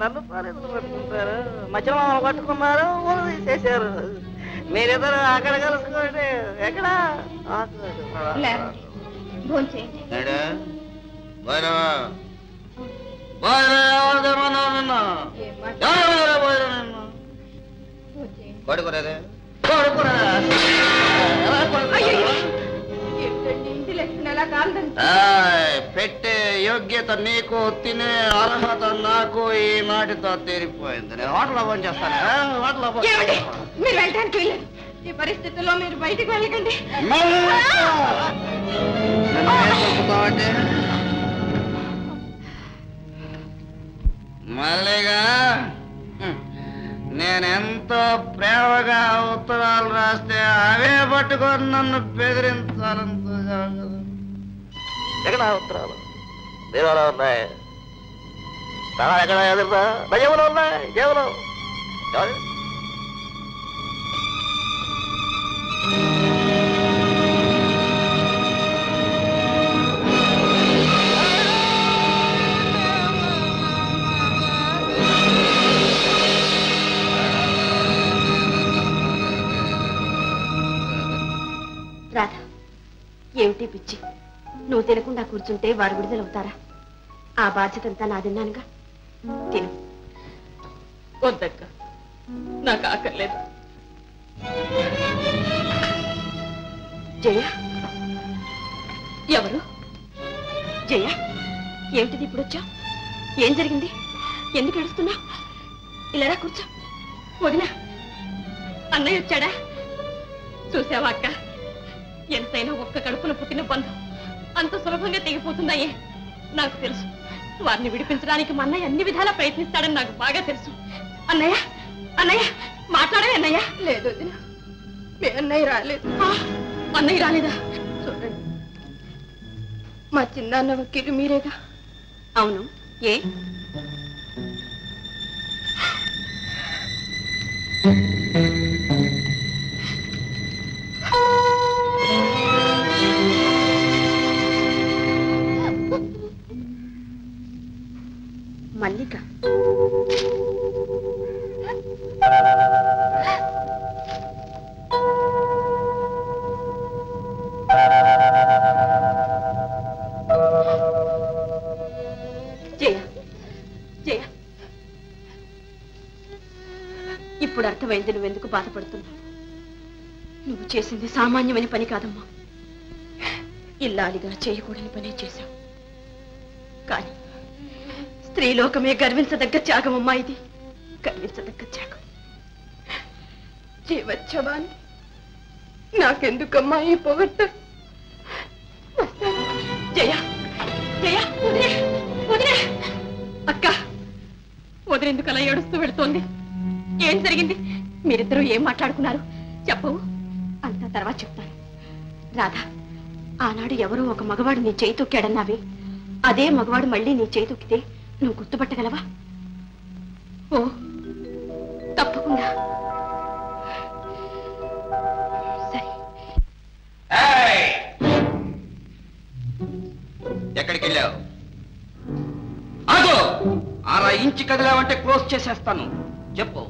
నన్ను పాలేదులు పట్టుకుంటారు, మధ్యలో పట్టుకున్నారు, ఊరు తీసేశారు. మీరిద్దరు అక్కడ కలుసుకోండి. ఎక్కడ కొడుకురేదే పెట్టే యోగ్యత నీకు, తినే అర్హత నాకు ఈ నాటితో తీరిపోయింది. నేను హోటల్లో ఫోన్ చేస్తాను. హోటల్లో మీరు వెళ్ళడానికి వెళ్ళలేదు. ఈ పరిస్థితుల్లో మీరు బయటకు వెళ్ళకండి. మల్లిగా నేనెంతో ప్రేమగా ఉత్తరాలు రాస్తే అవే పట్టుకొని నన్ను బెదిరించాలని చూసాను కదా. ఎక్కడ ఉత్తరాలు? దేవాలో ఉన్నాయి. ఎక్కడ ఎదురుతా? జేబులో ఉన్నాయి. జేబులో రాధా, ఏమిటి పిచ్చి? నువ్వు తినకుండా కూర్చుంటే వారు విడుదలవుతారా? ఆ బాధ్యత అంతా నాదిన్నానుగా. తిను. వద్దక్క, నాకు ఆకర్లేదు. జయ, ఎవరు? జయ, ఏమిటిది ఇప్పుడు వచ్చా? ఏం జరిగింది? ఎందుకు ఏడుస్తున్నా? ఇలా కూర్చో. వదినా, అన్నయ్య వచ్చాడా? చూసావా అక్క, ఎంతైనా ఒక్క కడుపున పుట్టిన బంధం అంత సులభంగా తెగిపోతుందయ్యే. నాకు తెలుసు. వారిని విడిపించడానికి మా అన్నయ్య అన్ని విధాలా ప్రయత్నిస్తాడని నాకు బాగా తెలుసు. అన్నయ్య, అన్నయ్య మాట్లాడవే అన్నయ్య. లేదు వదిన, మీ అన్నయ్య రాలేదు. అన్నయ్య రాలేదా? చూడండి, మా చిన్నాన్న వకీలు మీరేగా? అవును. ఏ? మల్లిక, జయ, జయ, ఇప్పుడు అర్థమైంది నువ్వెందుకు బాధపడుతున్నావు. నువ్వు చేసింది సామాన్యమైన పని కాదమ్మా. ఇల్లాలిగా చేయకూడని పనే చేశావు. కానీ స్త్రీలోకమే గర్వించదగ్గ త్యాగం అమ్మా ఇది. గర్వించదగ్గ త్యాగం. జీవచ్చవాన్ని నాకెందుకమ్మా ఈ పొగట్ట? జయ జయ వదిలే వదిలే. అక్క వదిలేందుకు అలా ఏడుస్తూ వెళుతోంది? ఏం జరిగింది? మీరిద్దరూ ఏం మాట్లాడుకున్నారు? చెప్పవు. అంతా తర్వాత చెప్తాను. రాధా, ఆనాడు ఎవరో ఒక మగవాడు నీ చేయి తొక్కాడన్నావే, అదే మగవాడు మళ్ళీ నీ చేయి తొక్కితే నువ్వు గుర్తుపట్టగలవా? ఓ తప్పకుండా. సరే. ఎక్కడికి వెళ్ళావు? ఆగో! 6 ఇంచు కదిలావంటే క్లోజ్ చేసేస్తాను. చెప్పు,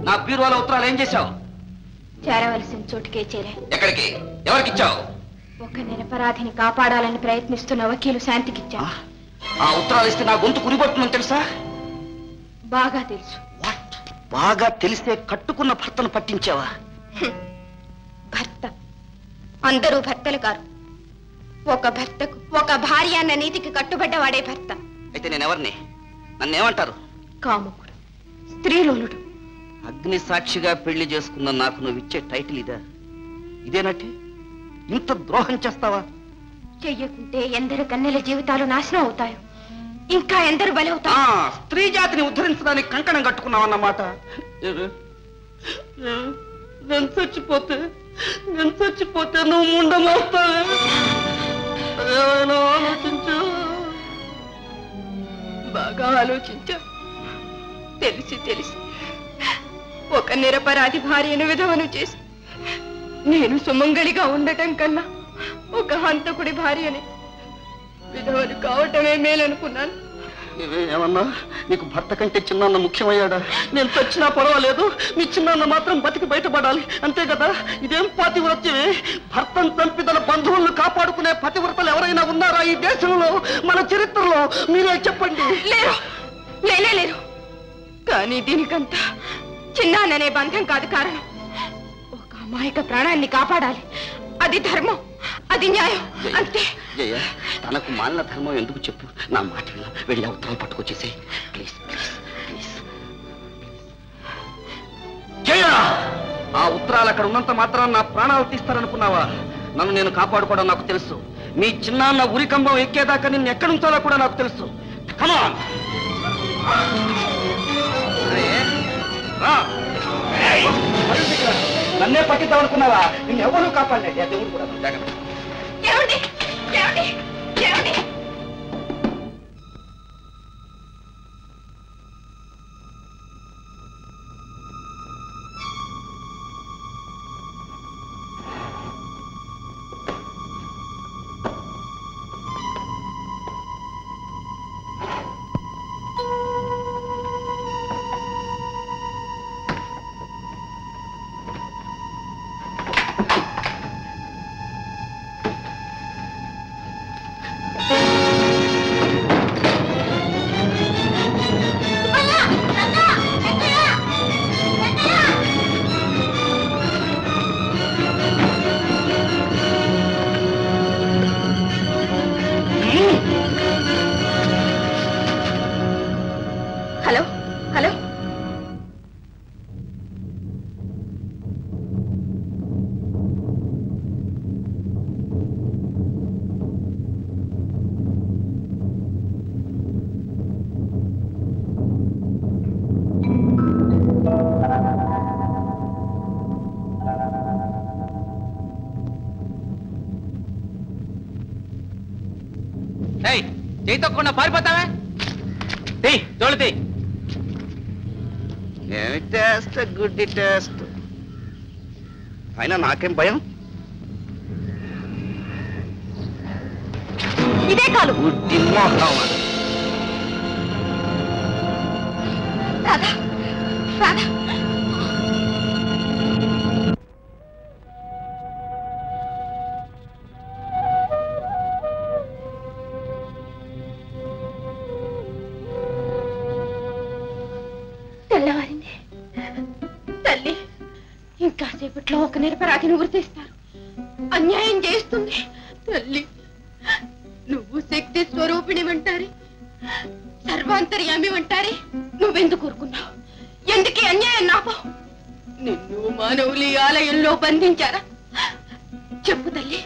నా బీరువాల ఉత్తరాలు ఏం చేశావు? చేరవలసిన చోటుకే చేరా. ఎక్కడికి? ఎవరికిచ్చావు? ఒక నిరపరాధిని కాపాడాలని ప్రయత్నిస్తున్న వకీలు శాంతికిచ్చా. ఆ ఉత్తరాలు ఇస్తే నా గొంతు కురిపడుతుందని తెలుసా? బాగా తెలుసు. బాగా తెలిస్తే కట్టుకున్న భర్తను పట్టించావా? భర్త అందరూ భర్తలు కారు. ఒక భర్తకు ఒక భార్య అన్న నీతికి కట్టుబడ్డవాడే భర్త. అయితే నేనెవరిని? నన్నేమంటారు? కాముకుడు, స్త్రీలోనుడు. అగ్ని సాక్షిగా పెళ్లి చేసుకున్న నాకు నువ్వు ఇచ్చే టైటిల్ ఇదా? ఇదేనట్టే? ఇంత ద్రోహం చేస్తావా? చెయ్యకుంటే ఎందరు కన్నెల జీవితాలు నాశనం అవుతాయో, ఇంకా ఎందరు బలవుతారు. స్త్రీ జాతిని ఉద్ధరించడానికి కంకణం కట్టుకున్నావన్నమాట. నేను చచ్చిపోతే నువ్వు ముండమోస్తావే. ఆలోచించు. బాగా ఆలోచించా. తెలిసి ఒక నిరపరాధి భార్యను విధవను చేసి నేను సుమంగళిగా ఉండటం కన్నా ఒక హంతకుడి భార్యని విధవను కావటమే మేలనుకున్నాను. ఏమన్నా నీకు భర్త కంటే చిన్నాన్న ముఖ్యమయ్యాడా? నేను చచ్చినా పర్వాలేదు, మీ చిన్నాన్న మాత్రం బతికి బయటపడాలి, అంతే కదా? ఇదేం పాతివ్రత్యమే? భర్తను చంపి తన బంధువులను కాపాడుకునే పతివ్రతలు ఎవరైనా ఉన్నారా ఈ దేశంలో, మన చరిత్రలో? మీరే చెప్పండి. లేరు. కానీ దీనికంతా చిన్నాన్ననే బంధం కాదు కారణం. ఒక అమాయక ప్రాణాన్ని కాపాడాలి. అది ధర్మం, అది న్యాయం, అంతే. జయ, తనకు మాలిన ధర్మం ఎందుకు చెప్పు? నా మాట విన్నా వెళ్ళి ఉత్తరాలు పట్టుకొచ్చేసే. Please please please. జయ, ఆ ఉత్తరాలు అక్కడ ఉన్నంత మాత్రం నా ప్రాణాలు తీస్తారనుకున్నావా? నన్ను నేను కాపాడుకోవడం నాకు తెలుసు. మీ చిన్నాన్న ఉరికంబం ఎక్కేదాకా నిన్ను ఎక్కడి నుంచాలో కూడా నాకు తెలుసు. కమాన్, నన్నే పట్టిద్దామనుకున్నావా? నిన్ను ఎవరు కాపాడలేదు. దేవుడు కూడా జాగ్రత్త. Hello hello. చేయి తప్పకుండా పారిపోతావా? జోళి ఏమి టేస్ట్, గుడ్డి టేస్ట్. అయినా నాకేం భయం? ఇదే కాదు. గుడ్డి మోహం. రాధా రాధా. తెల్లవారింది. తల్లి ఇంకాసేపట్లో ఒక నిరపరాధిని ఉరితీస్తారు. అన్యాయం చేస్తుంది. తల్లి, నువ్వు శక్తి స్వరూపిణి అంటారే, సర్వాంతర్యామి అంటారే, నువ్వెందుకు ఊరుకున్నావు? ఎందుకే అన్యాయం నాపావు? నిన్ను మానవులు ఈ ఆలయంలో బంధించారా? చెప్పు తల్లి,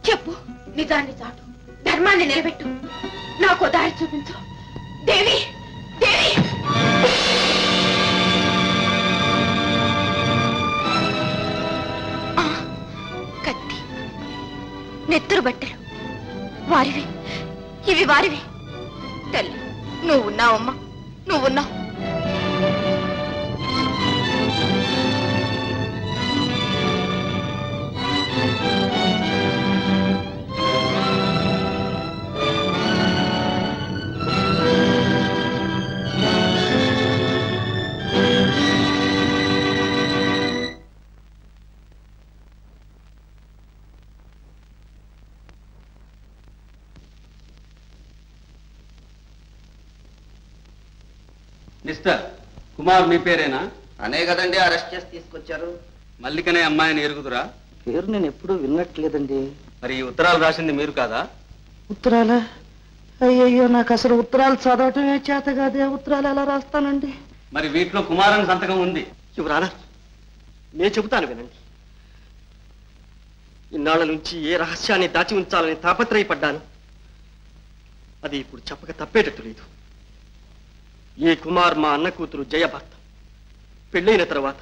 చెప్పు. నిజాన్ని చాటు, ధర్మాన్ని నిలబెట్టు, నాకు దారి చూపించు. దేవి, దేవి! కత్తి, నెత్తురు బట్టలు వారివి, ఇవి వారివి. తల్లి, నువ్వున్నావమ్మా, నువ్వున్నావు. మిస్టర్ కుమార్, మీ పేరేనా? అనే కదండి అరెస్ట్ చేసి తీసుకొచ్చారు. మల్లికనే అమ్మాయిని ఎరుగుదురా? పేరు నేను ఎప్పుడూ విన్నట్లేదండి. మరి ఈ ఉత్తరాలు రాసింది మీరు కాదా? ఉత్తరాలా? అయ్యయ్యో, నాకు అసలు ఉత్తరాలు చదవటమే చేత కాదే. ఉత్తరాలు ఎలా రాస్తానండి? మరి వీటిలో కుమారన్ సంతకం ఉంది. యువరానా, నేను చెబుతాను వినండి. ఇన్నాళ్ల నుంచి ఏ రహస్యాన్ని దాచి ఉంచాలని తాపత్రయపడ్డాను, అది ఇప్పుడు చెప్పక తప్పేటట్టు లేదు. ఈ కుమార్ మా అన్న కూతురు జయ భర్త. పెళ్ళైన తర్వాత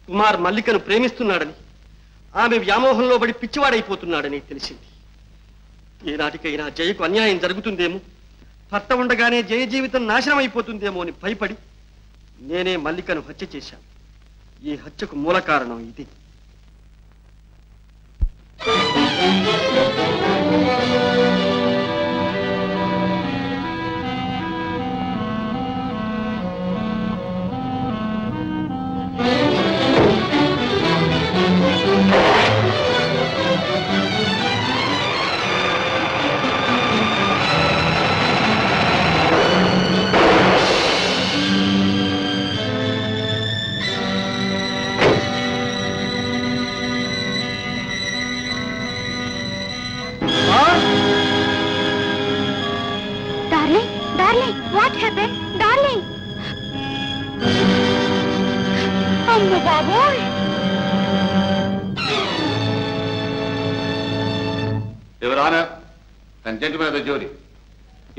కుమార్ మల్లికను ప్రేమిస్తున్నాడని, ఆమె వ్యామోహంలో పడి పిచ్చివాడైపోతున్నాడని తెలిసింది. ఏనాటికైనా జయకు అన్యాయం జరుగుతుందేమో, భర్త ఉండగానే జయ జీవితం నాశనం అయిపోతుందేమో అని భయపడి నేనే మల్లికను హత్య చేశాను. ఈ హత్యకు మూల కారణం ఇది.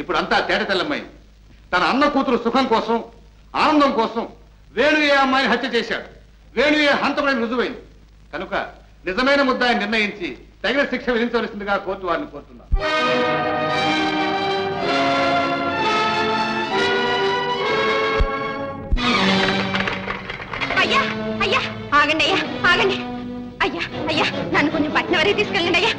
ఇప్పుడు అంతా తేట తెల్లమ్మైంది. తన అన్న కూతురు సుఖం కోసం, ఆనందం కోసం వేణు ఏ అమ్మాయిని హత్య చేశాడు. వేణు ఏ హంతకుడని రుజువైంది కనుక నిజమైన ముద్దాయిని నిర్ణయించి తగిన శిక్ష విధించవలసిందిగా కోర్టు వారిని కోరుతున్నారు. అయ్యా, అయ్యా, ఆగండి అయ్యా, ఆగండి అయ్యా. అయ్యా, నన్ను కొంచెం పట్నం వరకు తీసుకెళ్ళండి అయ్యా.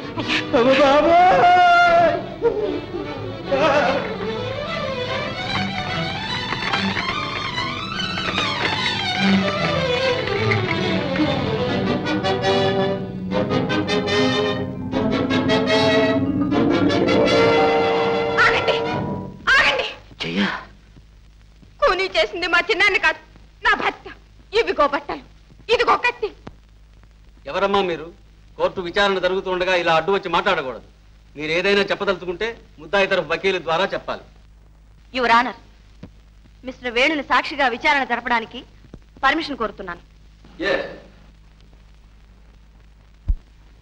ఆగండి, ఆగండి. కూనీ చేసింది మా చిన్నాన్ని కాదు, నా భర్త. ఇవిగో బట్టలు, ఇదిగో కత్తి. ఎవరమ్మా మీరు? కోర్టు విచారణ జరుగుతుండగా ఇలా అడ్డు వచ్చి మాట్లాడకూడదు. మీరు ఏదైనా చెప్పదలుచుకుంటే ముద్దాయి తరఫు వకీలు ద్వారా చెప్పాలి. యువర్ ఆనర్, మిస్టర్ వేణుని సాక్షిగా విచారణ జరపడానికి పర్మిషన్ కోరుతున్నాను.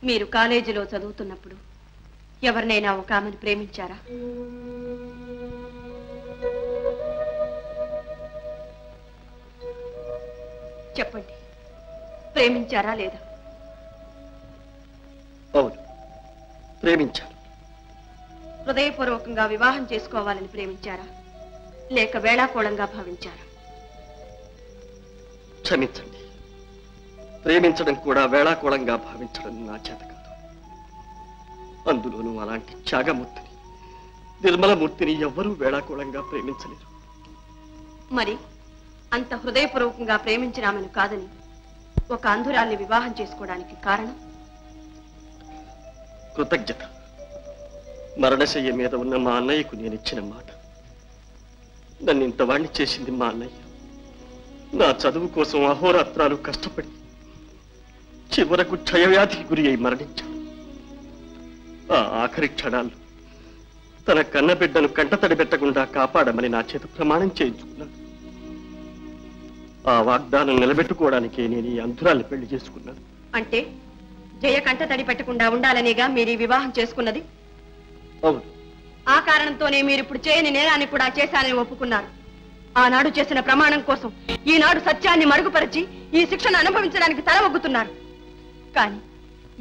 మీరు కాలేజీలో చదువుతున్నప్పుడు ఎవరినైనా ఒక ఆమెను ప్రేమించారా? చెప్పండి, ప్రేమించారా లేదా? అవును, ప్రేమించాను. హృదయపూర్వకంగా వివాహం చేసుకోవాలని ప్రేమించారా, లేక వేళాకోళంగా భావించారా? క్షమించండి, ప్రేమించడం కూడా వేళాకోళంగా భావించడం నా చేత కాదు. అందులోనూ అలాంటి త్యాగమూర్తిని, నిర్మలమూర్తిని ఎవ్వరూ వేళాకోళంగా ప్రేమించలేరు. మరి అంత హృదయపూర్వకంగా ప్రేమించిన ఆమెను కాదని ఒక అంధురాల్ని వివాహం చేసుకోవడానికి కారణం? కృతజ్ఞత. మరణశయ్య మీద ఉన్న మా అన్నయ్యకు నేనిచ్చిన మాట. నన్ను ఇంతవాణ్ణి చేసింది మా అన్నయ్య. నా చదువు కోసం అహోరాత్రాలు కష్టపడి చివరకు క్షయవ్యాధికి గురి అయి మరణించాడు. ఆ ఆఖరి క్షణాల్లో తన కన్నబిడ్డను కంటతడి పెట్టకుండా కాపాడమని నా చేత ప్రమాణం చేయించుకున్నాడు. ఆ వాగ్దానం నిలబెట్టుకోవడానికే నేను ఈ అంధురాల్ని పెళ్లి చేసుకున్నాను. అంటే జయ కంట తడి పెట్టకుండా ఉండాలనేగా మీరు ఈ వివాహం చేసుకున్నది? అవును. ఆ కారణంతోనే మీరు ఇప్పుడు చేయని నేరాన్ని కూడా చేశానని ఒప్పుకున్నారు. ఆనాడు చేసిన ప్రమాణం కోసం ఈనాడు సత్యాన్ని మరుగుపరిచి ఈ శిక్షను అనుభవించడానికి తలవొగ్గుతున్నారు. కానీ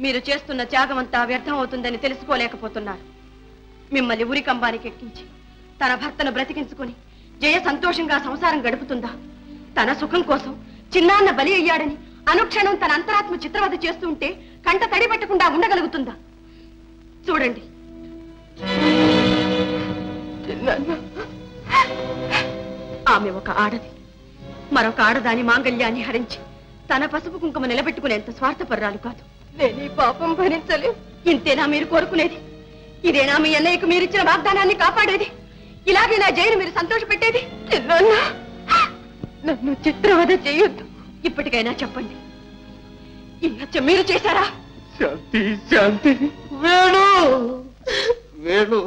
మీరు చేస్తున్న త్యాగమంతా వ్యర్థం అవుతుందని తెలుసుకోలేకపోతున్నారు. మిమ్మల్ని ఉరికంబానికి ఎక్కించి తన భర్తను బ్రతికించుకుని జయ సంతోషంగా సంసారం గడుపుతుందా? తన సుఖం కోసం చిన్నాన్న బలి అయ్యాడని అనుక్షణం తన అంతరాత్మ చిత్రవద చేస్తూ ఉంటే కంట తడి పెట్టకుండా ఉండగలుగుతుందా? చూడండి, ఆమె ఒక ఆడది. మరొక ఆడదాని మాంగళ్యాన్ని హరించి తన పసుపు కుంకుమ నిలబెట్టుకునేంత స్వార్థపర్రాలు కాదు. నేను ఈ పాపం భరించలే. ఇంతేనా మీరు కోరుకునేది? ఇదేనా మీ అన్నయ్యకు మీరిచ్చిన వాగ్దానాన్ని కాపాడేది? ఇలాగే నా జయను మీరు సంతోష పెట్టేది? నన్ను చిత్రవద చేయొద్దు. ఇప్పటికైనా చెప్పండి, ఈ హత్య మీరు చేశారా? శాంతి, శాంతి. వేణు, వేణు,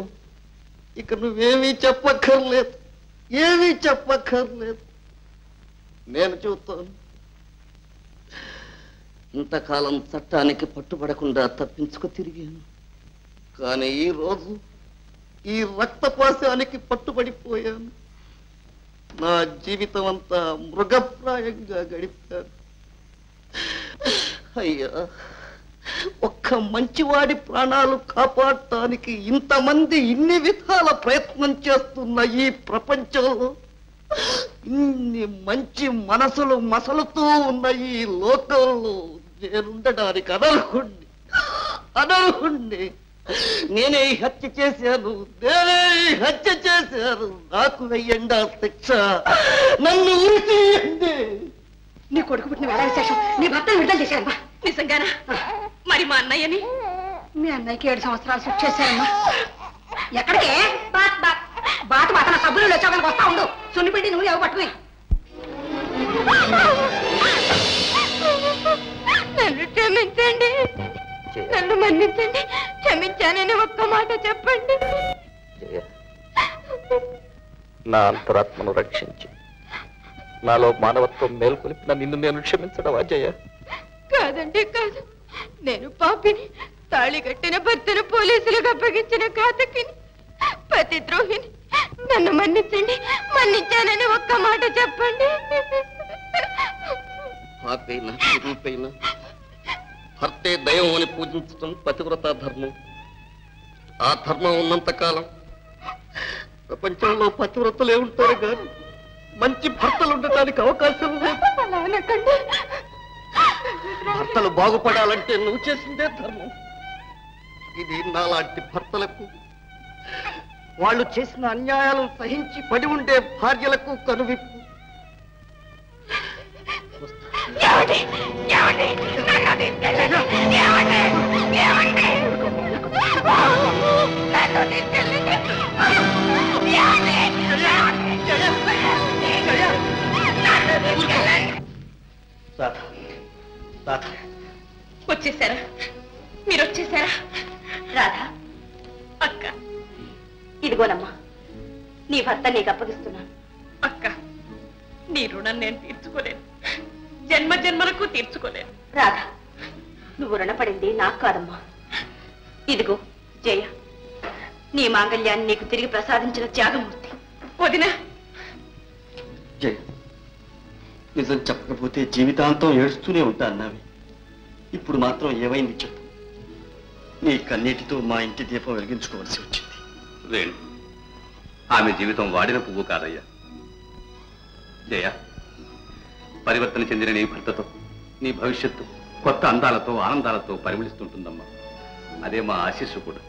ఇక నువ్వేమీ చెప్పక్కర్లేదు, ఏమీ చెప్పక్కర్లేదు. నేను చూస్తాను. ఇంతకాలం చట్టానికి పట్టుబడకుండా తప్పించుకు తిరిగాను. కానీ ఈ రోజు ఈ రక్తపాశానికి పట్టుబడిపోయాను. నా జీవితం అంతా మృగప్రాయంగా గడిపాను. అయ్యా, ఒక్క మంచివాడి ప్రాణాలు కాపాడటానికి ఇంతమంది ఇన్ని విధాల ప్రయత్నం చేస్తున్న ఈ ప్రపంచంలో ఇన్ని మంచి మనసులు మసలుతూ ఉన్న ఈ లోకంలో నేనుండడానికి అనర్హుణ్ణి. నేనే ఈ హత్య చేశాను, నాకు వెయ్యండి ఆ శిక్ష, నన్ను ఉరితీయండి. నీ కొడుకు పుట్టిన వేళ విశేషం నీ భర్తను విడుదల చేశారమ్మా. నిజంగానా? మరి మా అన్నయ్యని? మీ అన్నయ్యకి 7 సంవత్సరాలు శిక్ష చేశారమ్మా. ఎక్కడికే? బాతు బాతన సబ్బులు వచ్చాక వస్తా ఉండు. సున్నిపిండి నువ్వు ఎవరు పట్టుకుని. నన్ను క్షమించండి, నన్ను మన్నించండి. క్షమించానని ఒక్క మాట చెప్పండి. నా అంతరాత్మను రక్షించి నాలో మానవత్వం మేల్కొలిపిన నిన్ను నేను క్షమించడం అజయ? కాదండి, కాదు. నేను పాపిని, తాళి కట్టిన భర్తను పోలీసులకు అప్పగించిన ఘాతకిని, పతిద్రోహిని. నన్ను మన్నించండి, మన్నించానని ఒక్క మాట చెప్పండి. పాపైనా రూపైనా భర్తే దైవం అని పూజించడం పతివ్రత ధర్మం. ఆ ధర్మం ఉన్నంతకాలం ప్రపంచంలో పతివ్రతలే ఉంటారు కానీ మంచి భర్తలు ఉండటానికి అవకాశం లేదు. భర్తలు బాగుపడాలంటే నువ్వు చేసిందే ధర్మం. ఇది నాలాంటి భర్తలకు, వాళ్ళు చేసిన అన్యాయాలను సహించి పడి ఉండే భార్యలకు కనువిప్పు. వచ్చేసారా? మీరు వచ్చేసారా? రాధా, అక్క, ఇదిగోనమ్మా నీ భర్త నీకు అప్పగిస్తున్నాను. అక్క, నీ రుణం నేను తీర్చుకోలేను, జన్మ జన్మలకు తీర్చుకోలేను. రాధా, నువ్వు రుణపడింది నాకు కాదమ్మా. ఇదిగో జయ, నీ మాంగళ్యాన్ని నీకు తిరిగి ప్రసాదించిన త్యాగమూర్తి. వదినా, జయ, నిజం చెప్పకపోతే జీవితాంతం ఏడుస్తూనే ఉంటా అన్నావి. ఇప్పుడు మాత్రం ఏమైంది చెప్పు. నీ కన్నీటితో మా ఇంటి దీపం వెలిగించుకోవాల్సి వచ్చింది. వేణు, ఆమె జీవితం వాడిన పువ్వు కాదయ్యా. జయ, పరివర్తన చెందిన నీ భర్తతో నీ భవిష్యత్తు కొత్త అందాలతో ఆనందాలతో పరిమళిస్తుంటుందమ్మా. అదే మా ఆశీస్సు కూడా.